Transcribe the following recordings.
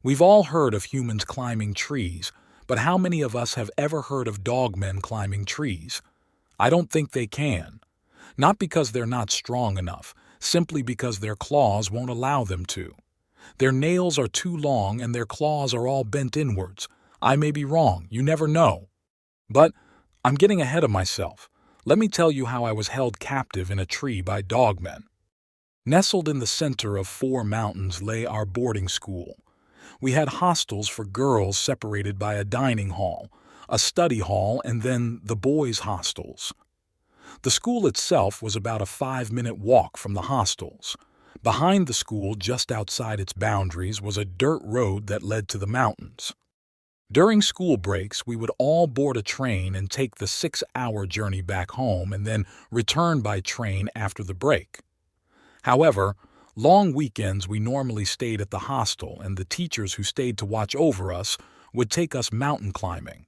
We've all heard of humans climbing trees, but how many of us have ever heard of dogmen climbing trees? I don't think they can. Not because they're not strong enough, simply because their claws won't allow them to. Their nails are too long and their claws are all bent inwards. I may be wrong, you never know. But I'm getting ahead of myself. Let me tell you how I was held captive in a tree by dogmen. Nestled in the center of 4 mountains lay our boarding school. We had hostels for girls separated by a dining hall, a study hall, and then the boys' hostels. The school itself was about a 5-minute walk from the hostels. Behind the school, just outside its boundaries, was a dirt road that led to the mountains. During school breaks, we would all board a train and take the 6-hour journey back home and then return by train after the break. However, long weekends we normally stayed at the hostel, and the teachers who stayed to watch over us would take us mountain climbing.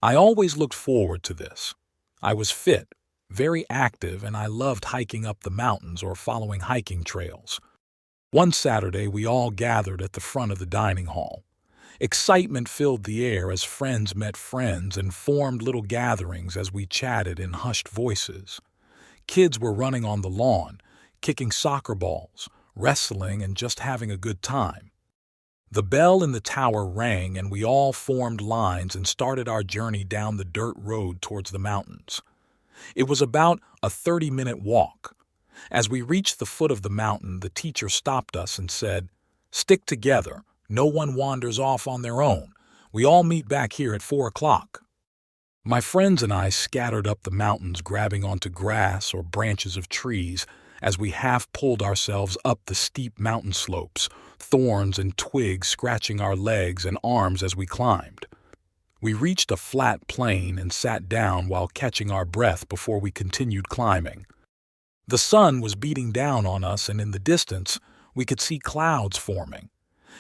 I always looked forward to this. I was fit, very active, and I loved hiking up the mountains or following hiking trails. One Saturday, we all gathered at the front of the dining hall. Excitement filled the air as friends met friends and formed little gatherings as we chatted in hushed voices. Kids were running on the lawn, kicking soccer balls, wrestling, and just having a good time. The bell in the tower rang and we all formed lines and started our journey down the dirt road towards the mountains. It was about a 30-minute walk. As we reached the foot of the mountain, the teacher stopped us and said, "Stick together. No one wanders off on their own. We all meet back here at 4 o'clock." My friends and I scattered up the mountains, grabbing onto grass or branches of trees as we half-pulled ourselves up the steep mountain slopes, thorns and twigs scratching our legs and arms as we climbed. We reached a flat plain and sat down while catching our breath before we continued climbing. The sun was beating down on us, and in the distance, we could see clouds forming.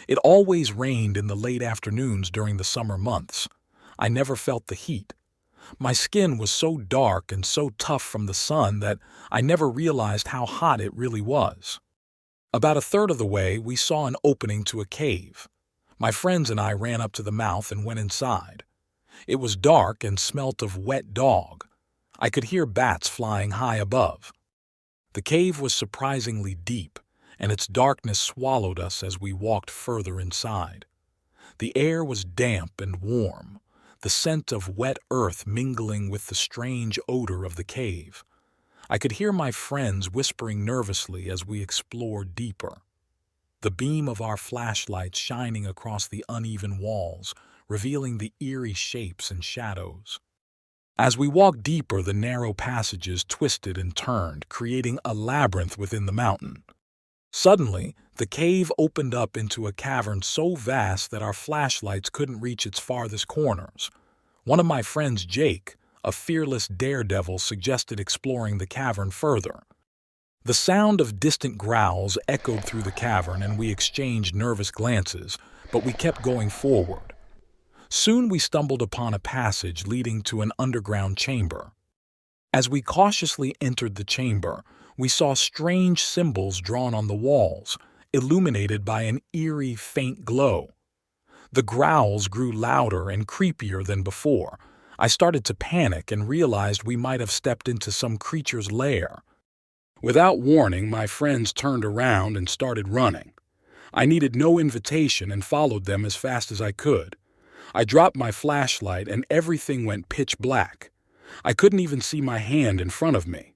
It always rained in the late afternoons during the summer months. I never felt the heat. My skin was so dark and so tough from the sun that I never realized how hot it really was. About a third of the way, we saw an opening to a cave. My friends and I ran up to the mouth and went inside. It was dark and smelt of wet dog. I could hear bats flying high above. The cave was surprisingly deep, and its darkness swallowed us as we walked further inside. The air was damp and warm, the scent of wet earth mingling with the strange odor of the cave. I could hear my friends whispering nervously as we explored deeper. The beam of our flashlights shining across the uneven walls, revealing the eerie shapes and shadows. As we walked deeper, the narrow passages twisted and turned, creating a labyrinth within the mountain. Suddenly, the cave opened up into a cavern so vast that our flashlights couldn't reach its farthest corners. One of my friends, Jake, a fearless daredevil, suggested exploring the cavern further. The sound of distant growls echoed through the cavern, and we exchanged nervous glances, but we kept going forward. Soon we stumbled upon a passage leading to an underground chamber. As we cautiously entered the chamber, we saw strange symbols drawn on the walls, illuminated by an eerie, faint glow. The growls grew louder and creepier than before. I started to panic and realized we might have stepped into some creature's lair. Without warning, my friends turned around and started running. I needed no invitation and followed them as fast as I could. I dropped my flashlight and everything went pitch black. I couldn't even see my hand in front of me.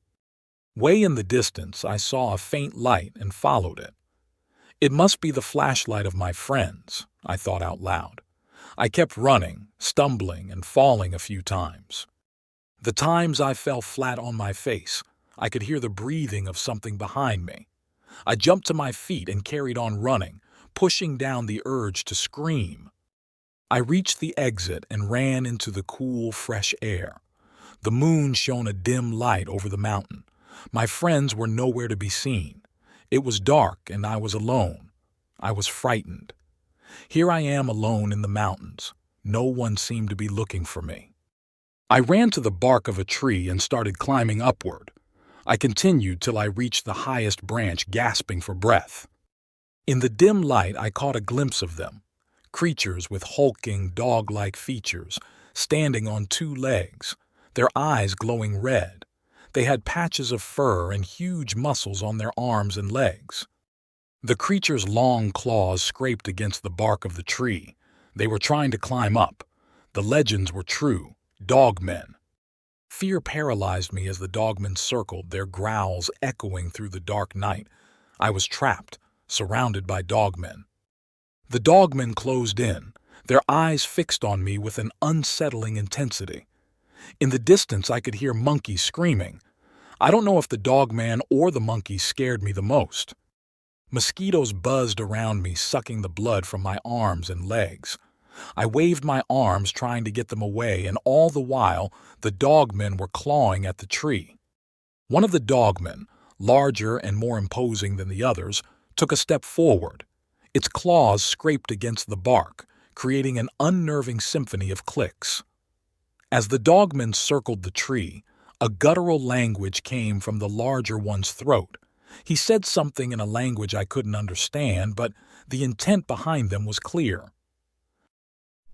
Way in the distance, I saw a faint light and followed it. It must be the flashlight of my friends, I thought out loud. I kept running, stumbling, and falling a few times. The times I fell flat on my face, I could hear the breathing of something behind me. I jumped to my feet and carried on running, pushing down the urge to scream. I reached the exit and ran into the cool, fresh air. The moon shone a dim light over the mountain. My friends were nowhere to be seen. It was dark and I was alone. I was frightened. Here I am alone in the mountains. No one seemed to be looking for me. I ran to the bark of a tree and started climbing upward. I continued till I reached the highest branch, gasping for breath. In the dim light, I caught a glimpse of them. creatures with hulking, dog-like features, standing on two legs, their eyes glowing red. They had patches of fur and huge muscles on their arms and legs. The creature's long claws scraped against the bark of the tree. They were trying to climb up. The legends were true. Dogmen. Fear paralyzed me as the dogmen circled, their growls echoing through the dark night. I was trapped, surrounded by dogmen. The dogmen closed in, their eyes fixed on me with an unsettling intensity. In the distance, I could hear monkeys screaming. I don't know if the dogman or the monkeys scared me the most. Mosquitoes buzzed around me, sucking the blood from my arms and legs. I waved my arms, trying to get them away, and all the while, the dogmen were clawing at the tree. One of the dogmen, larger and more imposing than the others, took a step forward. Its claws scraped against the bark, creating an unnerving symphony of clicks. As the dogman circled the tree, a guttural language came from the larger one's throat. He said something in a language I couldn't understand, but the intent behind them was clear.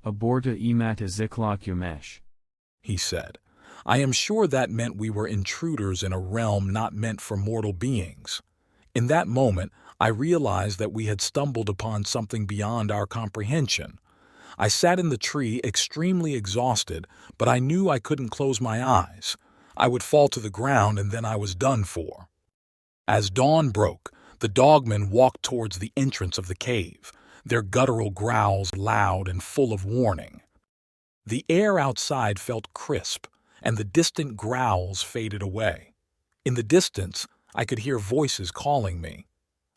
Aborta imata ziklakumesh, he said. I am sure that meant we were intruders in a realm not meant for mortal beings. In that moment, I realized that we had stumbled upon something beyond our comprehension. I sat in the tree extremely exhausted, but I knew I couldn't close my eyes. I would fall to the ground and then I was done for. As dawn broke, the dogmen walked towards the entrance of the cave, their guttural growls loud and full of warning. The air outside felt crisp, and the distant growls faded away. In the distance, I could hear voices calling me.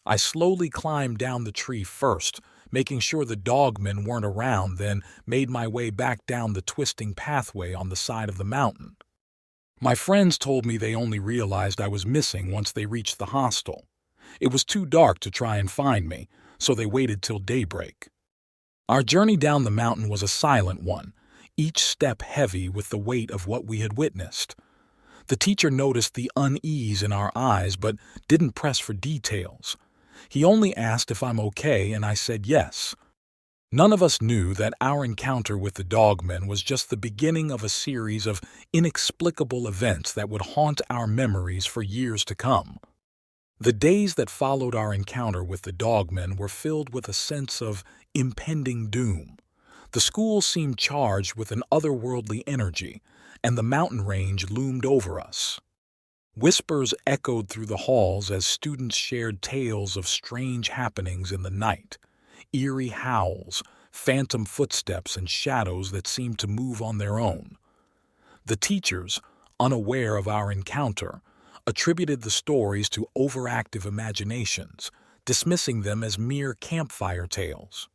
I slowly climbed down the tree first, making sure the dogmen weren't around, then made my way back down the twisting pathway on the side of the mountain. My friends told me they only realized I was missing once they reached the hostel. It was too dark to try and find me, so they waited till daybreak. Our journey down the mountain was a silent one, each step heavy with the weight of what we had witnessed. The teacher noticed the unease in our eyes but didn't press for details. He only asked if I'm okay, and I said yes. None of us knew that our encounter with the dogmen was just the beginning of a series of inexplicable events that would haunt our memories for years to come. The days that followed our encounter with the dogmen were filled with a sense of impending doom. The school seemed charged with an otherworldly energy, and the mountain range loomed over us. Whispers echoed through the halls as students shared tales of strange happenings in the night. Eerie howls, phantom footsteps, and shadows that seemed to move on their own. The teachers, unaware of our encounter, attributed the stories to overactive imaginations, dismissing them as mere campfire tales.